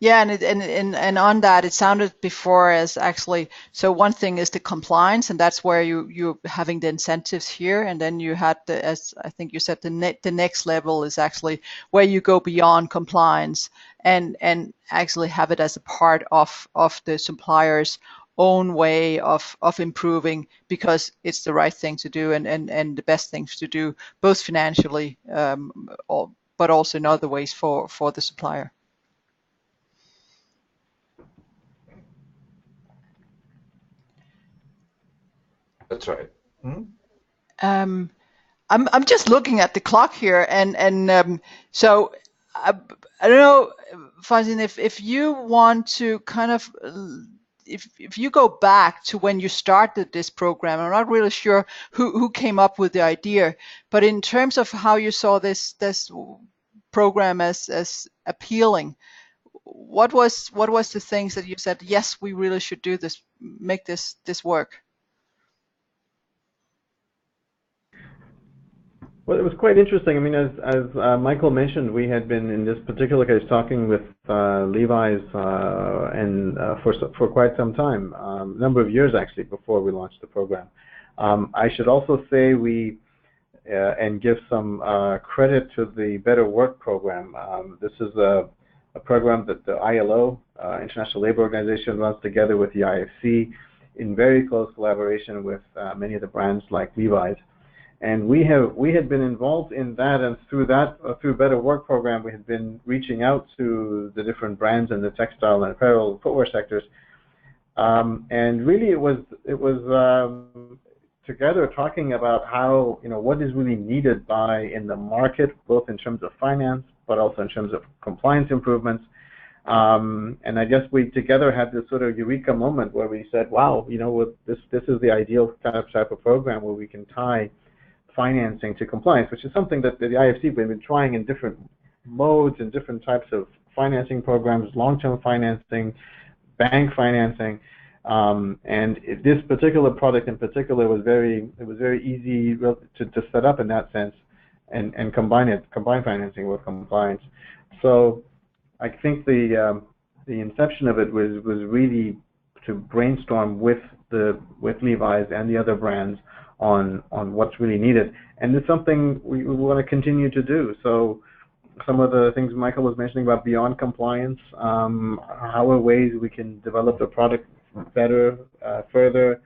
Yeah, and on that, it sounded before as actually, so one thing is the compliance, and that's where you're having the incentives here, and then you had the, as I think you said, the next level is actually where you go beyond compliance and actually have it as a part of the supplier's own way of improving because it's the right thing to do and the best things to do, both financially, but also in other ways for the supplier. That's right. Mm-hmm. I'm just looking at the clock here, and so I don't know, Fazin, if you want to kind of if you go back to when you started this program, I'm not really sure who came up with the idea, but in terms of how you saw this program as appealing, what was the things that you said, yes, we really should do this, make this work? Well, it was quite interesting. I mean, as Michael mentioned, we had been in this particular case talking with Levi's and for quite some time, a number of years actually before we launched the program. I should also say we and give some credit to the Better Work program. This is a program that the ILO, International Labor Organization, runs together with the IFC in very close collaboration with many of the brands like Levi's. And we had been involved in that, and through Better Work program, we had been reaching out to the different brands in the textile and apparel footwear sectors, and really it was together talking about how, what is really needed in the market, both in terms of finance, but also in terms of compliance improvements. And I guess we together had this sort of eureka moment where we said, wow, this is the ideal type of program where we can tie financing to compliance, which is something that the IFC has been trying in different modes and different types of financing programs, long-term financing, bank financing, and this particular product in particular was very easy to set up in that sense, and combine financing with compliance. So I think the inception of it was really to brainstorm with Levi's and the other brands on what's really needed, and it's something we want to continue to do. So some of the things Michael was mentioning about beyond compliance, how are ways we can develop the product better, further,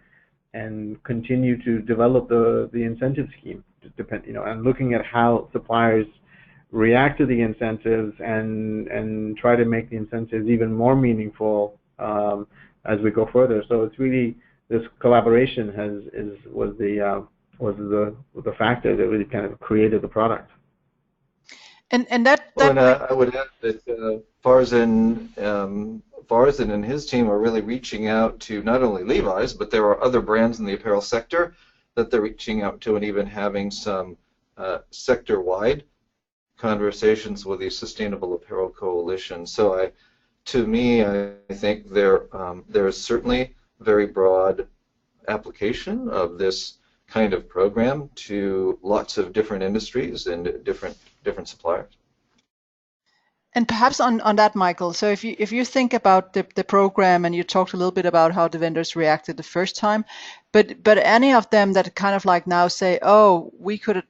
and continue to develop the incentive scheme, and looking at how suppliers react to the incentives and try to make the incentives even more meaningful as we go further. So it's really, this collaboration was the factor that really kind of created the product. And that I would add that Farzan and his team are really reaching out to not only Levi's, but there are other brands in the apparel sector that they're reaching out to, and even having some sector-wide conversations with the Sustainable Apparel Coalition. So to me, I think there is certainly very broad application of this kind of program to lots of different industries and different suppliers. And perhaps on that, Michael, so if you think about the program, and you talked a little bit about how the vendors reacted the first time, but any of them that kind of like now say, oh, we could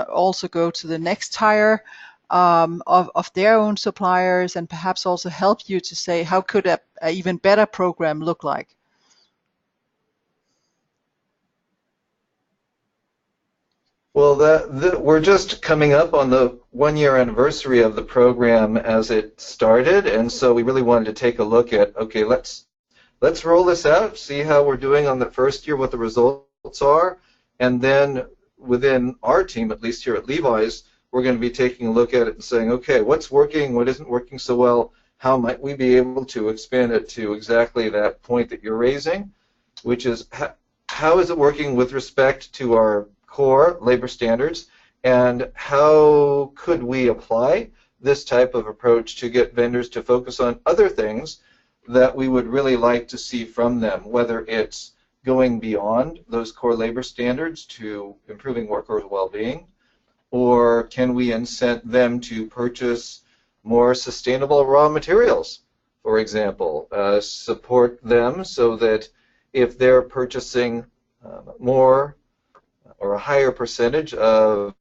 also go to the next tier of their own suppliers, and perhaps also help you to say, how could a even better program look like? Well, we're just coming up on the 1-year anniversary of the program as it started, and so we really wanted to take a look at, okay, let's roll this out, see how we're doing on the first year, what the results are, and then within our team, at least here at Levi's, we're going to be taking a look at it and saying, okay, what's working, what isn't working so well, how might we be able to expand it to exactly that point that you're raising, which is how is it working with respect to our core labor standards, and how could we apply this type of approach to get vendors to focus on other things that we would really like to see from them, whether it's going beyond those core labor standards to improving workers' well-being, or can we incent them to purchase more sustainable raw materials, for example, support them so that if they're purchasing more or a higher percentage of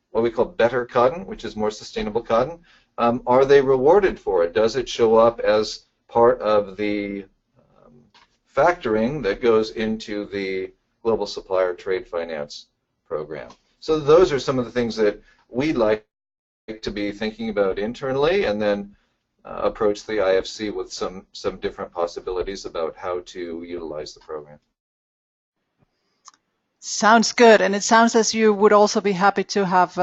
what we call better cotton, which is more sustainable cotton, are they rewarded for it? Does it show up as part of the factoring that goes into the Global Supplier Trade Finance program? So those are some of the things that we'd like to be thinking about internally, and then approach the IFC with some different possibilities about how to utilize the program. Sounds good, and it sounds as you would also be happy to have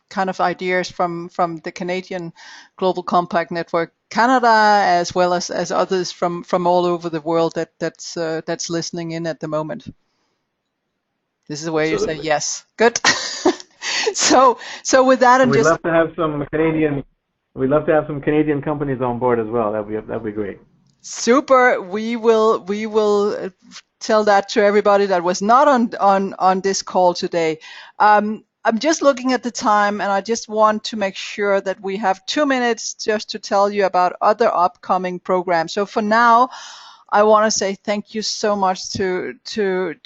kind of ideas from the Canadian Global Compact Network Canada, as well as others from all over the world that's listening in at the moment. This is where Absolutely. You say yes. Good. So with that, we'd love to have some Canadian companies on board as well. That'd be great. Super. We will tell that to everybody that was not on this call today. I'm just looking at the time, and I just want to make sure that we have 2 minutes just to tell you about other upcoming programs. So for now, I want to say thank you so much to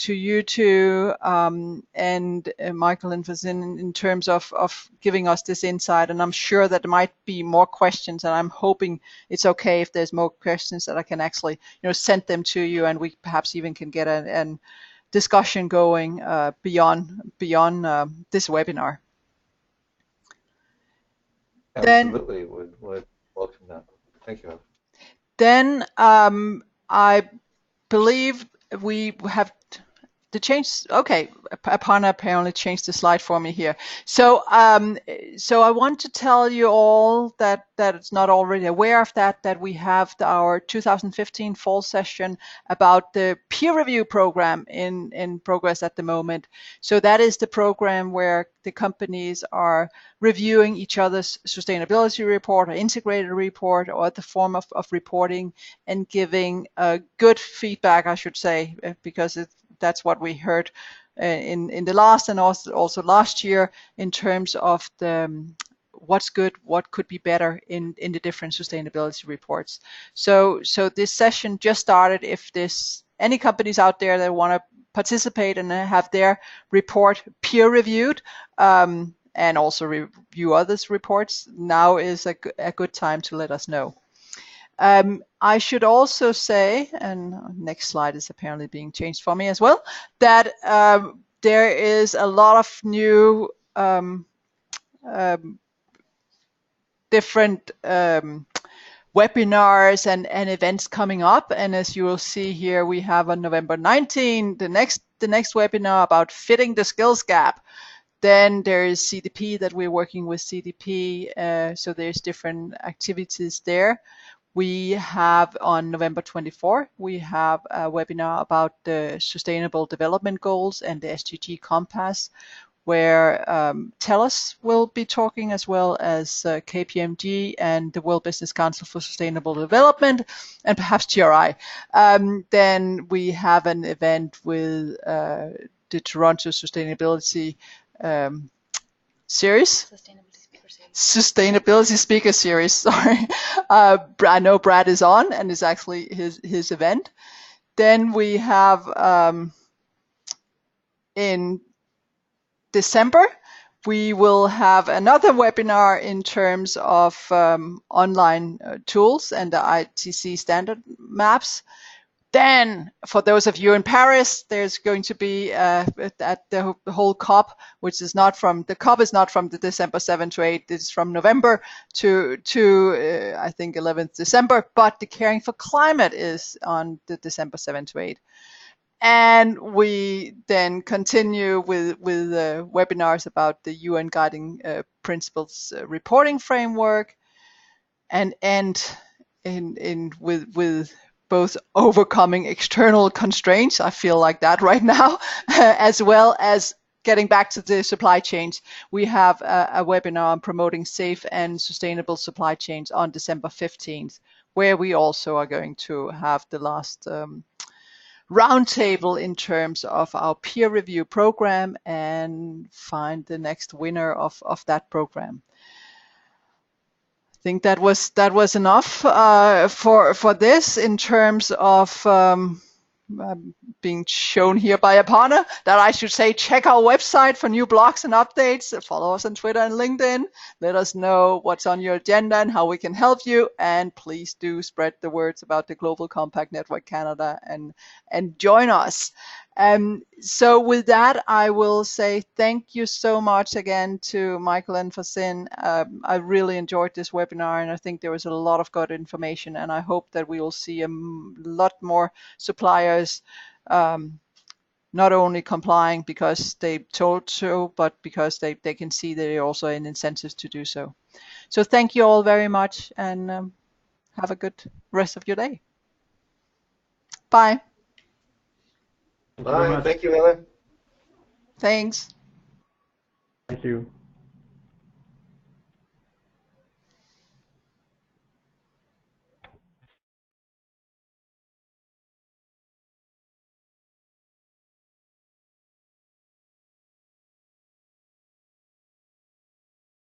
you two and Michael and Farzan in terms of giving us this insight. And I'm sure that there might be more questions, and I'm hoping it's okay if there's more questions that I can actually send them to you, and we perhaps even can get a discussion going beyond this webinar. Absolutely, would welcome that. Thank you. Then I believe we have to change. Okay, Aparna apparently changed the slide for me here. So I want to tell you all that it's not already aware of that we have our 2015 fall session about the peer review program in progress at the moment. So that is the program where the companies are reviewing each other's sustainability report or integrated report or other form of reporting, and giving good feedback, I should say, because that's what we heard in the last and also last year in terms of the what's good, what could be better in the different sustainability reports. So this session just started. If there's any companies out there that want to participate and have their report peer reviewed, and also review others' reports, now is a good time to let us know. I should also say, and next slide is apparently being changed for me as well, that there is a lot of new different webinars and events coming up. And as you will see here, we have on November 19 the next webinar about fitting the skills gap. Then there is CDP that we're working with CDP, so there's different activities there. We have on November 24, we have a webinar about the Sustainable Development Goals and the SDG Compass, where TELUS will be talking, as well as KPMG and the World Business Council for Sustainable Development, and perhaps GRI. Then we have an event with the Toronto Sustainability Series. Sustainability Speaker Series, sorry. I know Brad is on, and it's actually his event. Then we have in December, we will have another webinar in terms of online tools and the ITC standard maps. Then, for those of you in Paris, there's going to be at the whole COP, which is not from the COP is not from the December 7 to 8. It's from November to I think 11th December. But the Caring for Climate is on the December 7 to 8. And we then continue with webinars about the UN Guiding Principles reporting framework, and end with both overcoming external constraints. I feel like that right now, as well as getting back to the supply chains. We have a webinar on promoting safe and sustainable supply chains on December 15th, where we also are going to have the last roundtable in terms of our peer review program and find the next winner of that program. I think that was enough for this in terms of being shown here by a partner, that I should say check our website for new blogs and updates. Follow us on Twitter and LinkedIn. Let us know what's on your agenda and how we can help you. And please do spread the words about the Global Compact Network Canada and join us. So with that, I will say thank you so much again to Michael and Fasin. I really enjoyed this webinar, and I think there was a lot of good information, and I hope that we will see a lot more suppliers not only complying because they told so, but because they can see that there are also an incentives to do so. So thank you all very much, and have a good rest of your day. Bye. Bye. Thank you, Heather. Thanks. Thank you.